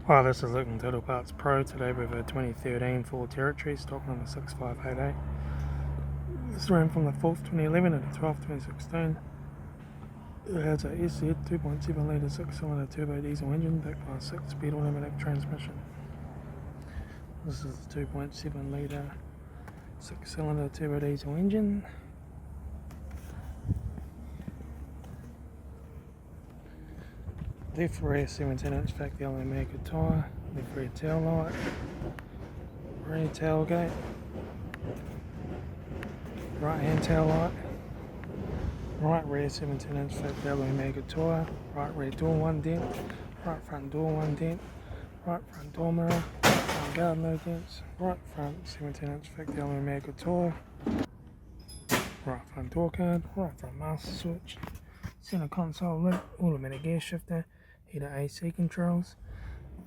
Hi, this is Litre Total Parts Pro today with a 2013 Ford Territory, stock number 6588. This ran from the 4th 2011 to the 12th 2016. It has a SZ 2.7 litre 6-cylinder turbo diesel engine backed by a 6-speed automatic transmission. This is the 2.7 litre 6-cylinder turbo diesel engine. Left rear 17-inch factory American tyre, left rear tail light, rear tailgate, right hand tail light, right rear 17-inch factory American tyre, right rear door 1 dent, right front door 1 dent, right front door mirror, front guard no dents, right front 17-inch factory American tyre, right front door card, right front master switch, center console lid, automatic gear shifter, heater AC controls,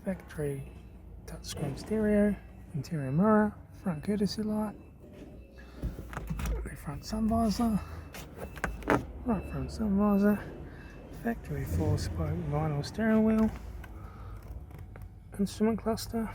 factory touchscreen stereo, interior mirror, front courtesy light, front sun visor, right front sun visor, factory 4-spoke vinyl steering wheel, instrument cluster,